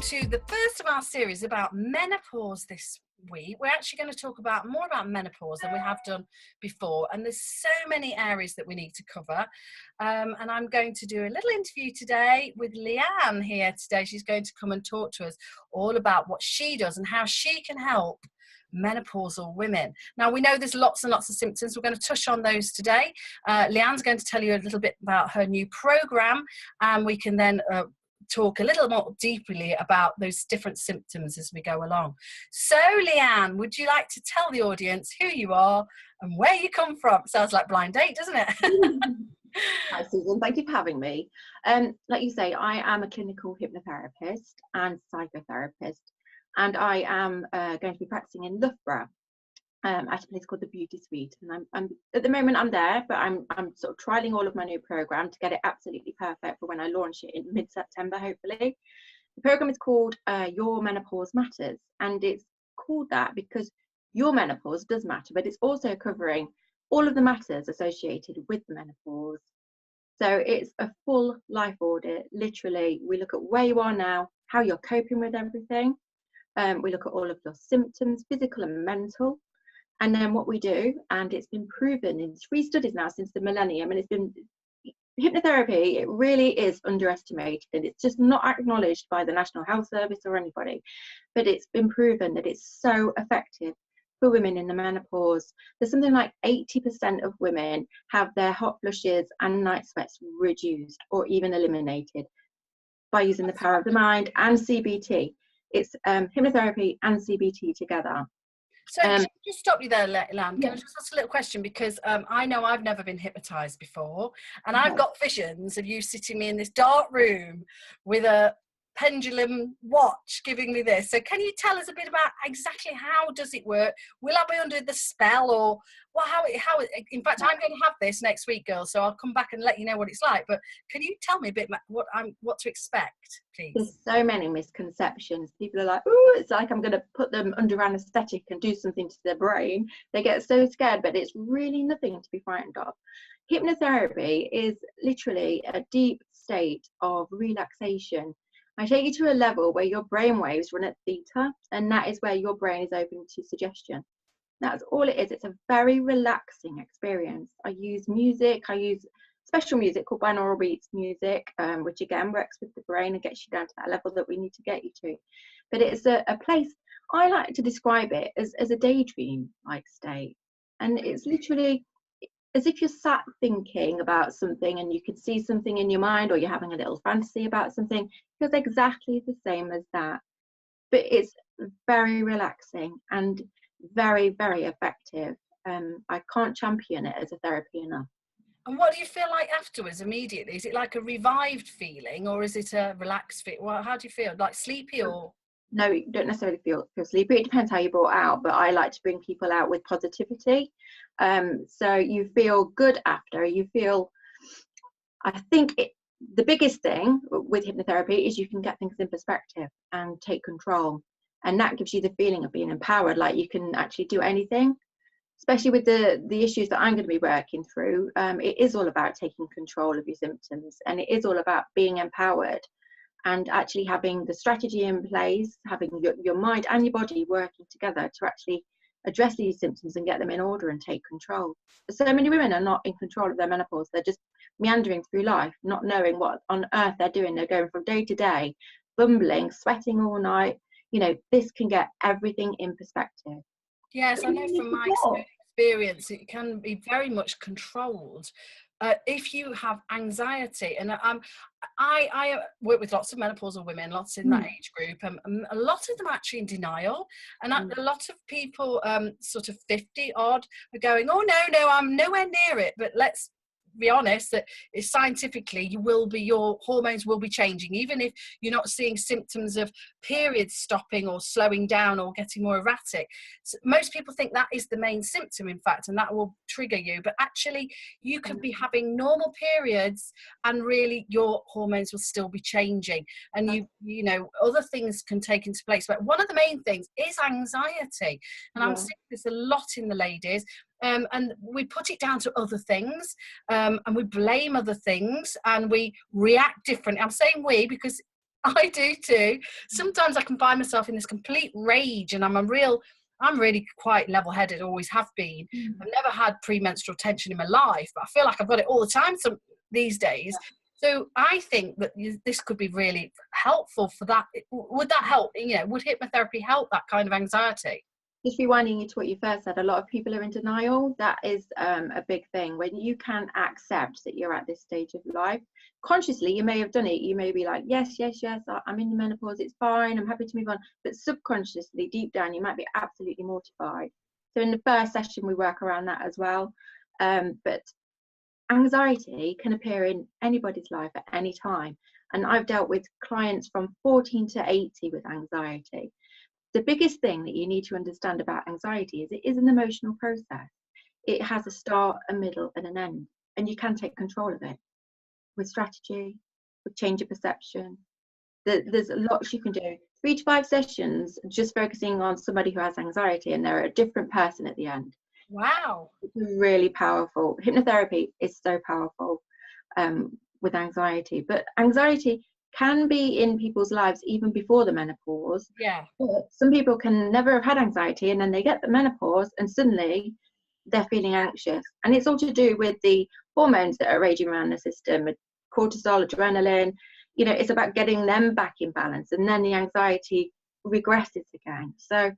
to the first of our series about menopause this week. We're actually going to talk about more about menopause than we have done before, and there's so many areas that we need to cover, and I'm going to do a little interview today with Leanne here today. She's going to come and talk to us all about what she does and how she can help menopausal women. Now, we know there's lots and lots of symptoms. We're going to touch on those today. Leanne's going to tell you a little bit about her new program, and we can then talk a little more deeply about those different symptoms as we go along. So, Leanne, would you like to tell the audience who you are and where you come from? Sounds like blind date, doesn't it? Hi, Susan. Thank you for having me. Like you say, I am a clinical hypnotherapist and psychotherapist, and I am going to be practicing in Loughborough at a place called the Beauty Suite. And I'm at the moment I'm there, but I'm sort of trialing all of my new program to get it absolutely perfect for when I launch it in mid-September, hopefully. The program is called Your Menopause Matters, and it's called that because your menopause does matter, but it's also covering all of the matters associated with the menopause. So it's a full life audit. Literally, we look at where you are now, how you're coping with everything. We look at all of your symptoms, physical and mental. And then what we do, and it's been proven in 3 studies now since the millennium, and it's been hypnotherapy, it really is underestimated. It's just not acknowledged by the National Health Service or anybody, but it's been proven that it's so effective for women in the menopause. There's something like 80% of women have their hot flushes and night sweats reduced or even eliminated by using the power of the mind and CBT. It's hypnotherapy and CBT together. So can I just stop you there, Leanne? Can Yeah. I just ask a little question? Because I know I've never been hypnotised before, and I've got visions of you sitting me in this dark room with a pendulum watch giving me this. So can you tell us a bit about exactly how does it work? Will I be under the spell, or well, how in fact, I'm going to have this next week, girls, so I'll come back and let you know what it's like. But can you tell me a bit what to expect, please? There's so many misconceptions. People are like, oh, it's like I'm going to put them under anaesthetic and do something to their brain. They get so scared, but it's really nothing to be frightened of. Hypnotherapy is literally a deep state of relaxation. I take you to a level where your brain waves run at theta, and that is where your brain is open to suggestion. That's all it is. It's a very relaxing experience. I use music. I use special music called binaural beats music, which again works with the brain and gets you down to that level that we need to get you to. But it's a place, I like to describe it as a daydream-like state. And it's literally as if you're sat thinking about something and you could see something in your mind, or you're having a little fantasy about something. It feels exactly the same as that. But it's very relaxing and very, very effective. I can't champion it as a therapy enough. And what do you feel like afterwards, immediately? Is it like a revived feeling, or is it a relaxed feeling? Well, how do you feel? Like sleepy, or? No, you don't necessarily feel sleepy. It depends how you're brought out, but I like to bring people out with positivity. So you feel good after. You feel, I think the biggest thing with hypnotherapy is you can get things in perspective and take control. And that gives you the feeling of being empowered, like you can actually do anything. Especially with the issues that I'm going to be working through, it is all about taking control of your symptoms, and it is all about being empowered and actually having the strategy in place, having your mind and your body working together to actually address these symptoms and get them in order and take control. So many women are not in control of their menopause. They're just meandering through life, not knowing what on earth they're doing. They're going from day to day, bumbling, sweating all night. You know, this can get everything in perspective. Yes, I know from my experience, it can be very much controlled. If you have anxiety, and I work with lots of menopausal women, lots in that age group, a lot of them are actually in denial, and a lot of people sort of 50 odd are going, oh no, I'm nowhere near it. But let's be honest, that is scientifically your hormones will be changing, even if you're not seeing symptoms of periods stopping or slowing down or getting more erratic. So most people think that is the main symptom, in fact, and that will trigger you, but actually you could be having normal periods and really your hormones will still be changing, and you know other things can take into place. But one of the main things is anxiety, and I'm seeing this a lot in the ladies. And we put it down to other things, and we blame other things, and we react differently. I'm saying we because I do too. Sometimes I can find myself in this complete rage, and I'm really quite level-headed, always have been. I've never had premenstrual tension in my life, but I feel like I've got it all the time these days. So I think that this could be really helpful for that. Would that help? Would hypnotherapy help that kind of anxiety? Just rewinding you to what you first said, a lot of people are in denial. That is a big thing. When you can accept that you're at this stage of life, consciously you may have done it. You may be like, yes, I'm in the menopause, it's fine, I'm happy to move on. But subconsciously, deep down, you might be absolutely mortified. So in the first session, we work around that as well. But anxiety can appear in anybody's life at any time. And I've dealt with clients from 14 to 80 with anxiety. The biggest thing that you need to understand about anxiety is it is an emotional process. It has a start, a middle, and an end, and you can take control of it with strategy, with change of perception. There's lots you can do. 3 to 5 sessions just focusing on somebody who has anxiety, and they're a different person at the end. Wow. It's really powerful. Hypnotherapy is so powerful with anxiety, but anxiety can be in people's lives even before the menopause. Yeah. But some people can never have had anxiety, and then they get the menopause and suddenly they're feeling anxious. And it's all to do with the hormones that are raging around the system, cortisol, adrenaline. It's about getting them back in balance, and then the anxiety regresses again. So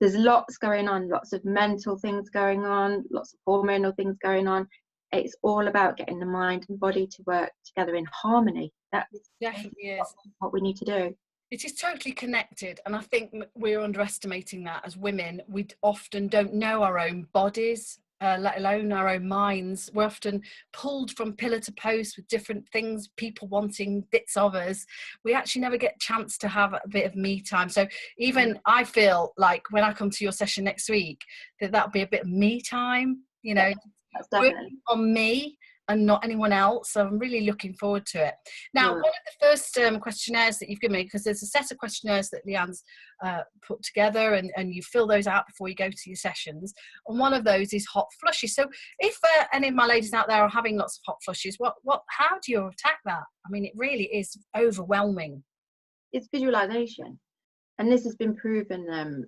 there's lots going on, lots of mental things going on, lots of hormonal things going on. It's all about getting the mind and body to work together in harmony. That is Definitely is what we need to do. It is totally connected, and I think we're underestimating that as women. We often don't know our own bodies, let alone our own minds. We're often pulled from pillar to post with different things, people wanting bits of us. We actually never get a chance to have a bit of me time. So even I feel like when I come to your session next week, that'll be a bit of me time, That's definitely on me and not anyone else. So I'm really looking forward to it. Now, one of the first questionnaires that you've given me, because there's a set of questionnaires that Leanne's put together, and you fill those out before you go to your sessions. And one of those is hot flushes. So if any of my ladies out there are having lots of hot flushes, how do you attack that? I mean, it really is overwhelming. It's visualization. And this has been proven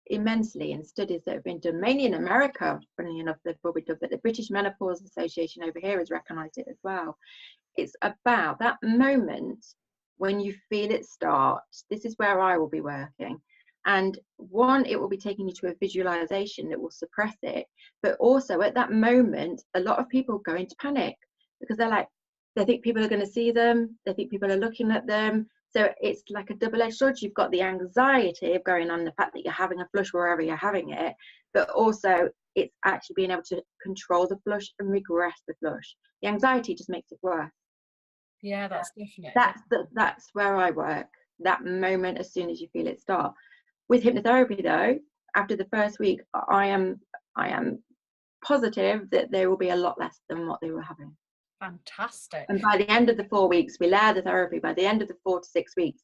immensely in studies that have been done, mainly in America, funnily enough, but the British Menopause Association over here has recognised it as well. It's about that moment when you feel it start. This is where I will be working. And one, it will be taking you to a visualization that will suppress it. But also at that moment, a lot of people go into panic because they think people are going to see them. They think people are looking at them. So it's like a double-edged sword. You've got the anxiety of going on, the fact that you're having a flush wherever you're having it, but also it's actually being able to control the flush and regress the flush. The anxiety just makes it worse. Yeah, that's definite. That's where I work. That moment, as soon as you feel it start. With hypnotherapy, though, after the first week, I am positive that there will be a lot less than what they were having. Fantastic. And by the end of the 4 weeks, we layer the therapy. By the end of the 4 to 6 weeks,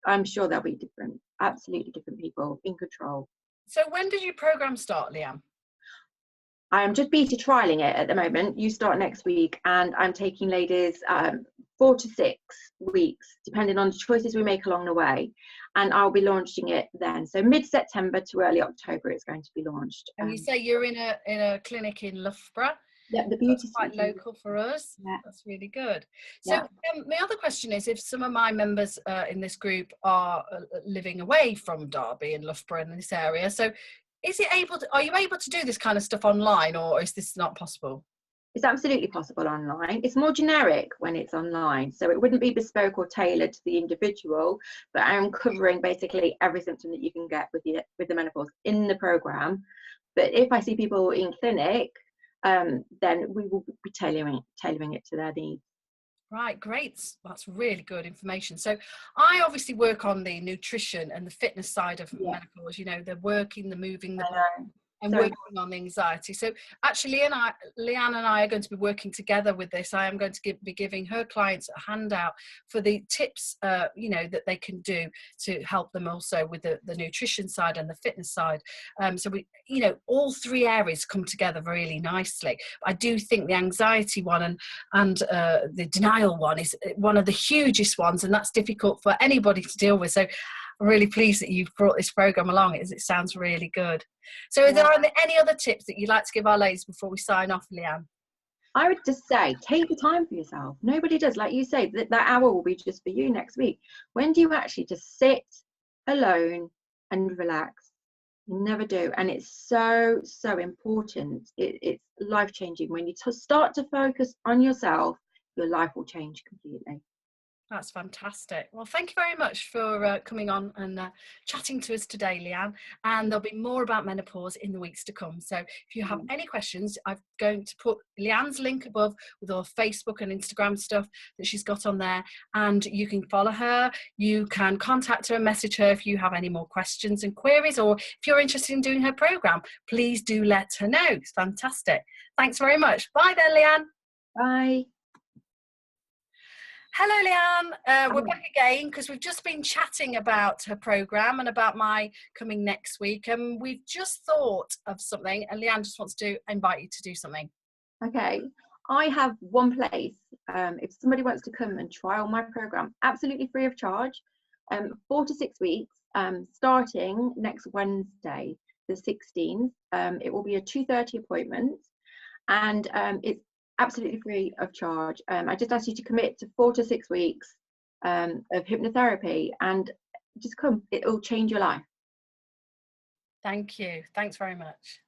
I'm sure there'll be absolutely different people in control. So when does your program start, Leanne? I am just beta trialing it at the moment. You start next week, and I'm taking ladies 4 to 6 weeks, depending on the choices we make along the way. And I'll be launching it then. So mid-September to early October, it's going to be be And you say you're in a clinic in Loughborough? Yeah, the beauty. That's quite local for us. Yeah. That's really good. So my other question is, if some of my members in this group are living away from Derby and Loughborough in this area, so are you able to do this kind of stuff online, or is this not possible? It's absolutely possible online. It's more generic when it's online, so it wouldn't be bespoke or tailored to the individual, but I'm covering basically every symptom that you can get with the menopause in the program. But if I see people in clinic, then we will be tailoring it to their needs. Right, great. That's really good information. So I obviously work on the nutrition and the fitness side of menopause, the working, the moving, and working on the anxiety. So actually, Leanne and I are going to be working together with this. I am going to be giving her clients a handout for the tips, you know, that they can do to help them also with the nutrition side and the fitness side. So we, you know, all three areas come together really nicely. I do think the anxiety one and the denial one is one of the hugest ones, and that's difficult for anybody to deal with. So I'm really pleased that you've brought this program along. It sounds really good. So are there any other tips that you'd like to give our ladies before we sign off, Leanne? I would just say, take the time for yourself. Nobody does. Like you say, that hour will be just for you next week. When do you actually just sit alone and relax? You never do. And it's so, so important. It's life-changing. When you start to focus on yourself, your life will change completely. That's fantastic. Well, thank you very much for coming on and chatting to us today, Leanne. And there'll be more about menopause in the weeks to come. So if you have any questions, I'm going to put Leanne's link above with all Facebook and Instagram stuff that she's got on there. And you can follow her. You can contact her and message her if you have any more questions and queries, or if you're interested in doing her program, please do let her know. It's fantastic. Thanks very much. Bye then, Leanne. Bye. Hello, Leanne. We're back again because we've just been chatting about her programme and about my coming next week. And we've just thought of something, and Leanne just wants to invite you to do something. Okay. I have one place. If somebody wants to come and trial my programme, absolutely free of charge, 4 to 6 weeks, starting next Wednesday, the 16th. It will be a 2:30 appointment, and it's absolutely free of charge. I just ask you to commit to 4 to 6 weeks of hypnotherapy, and just come. It will change your life. Thank you. Thanks very much.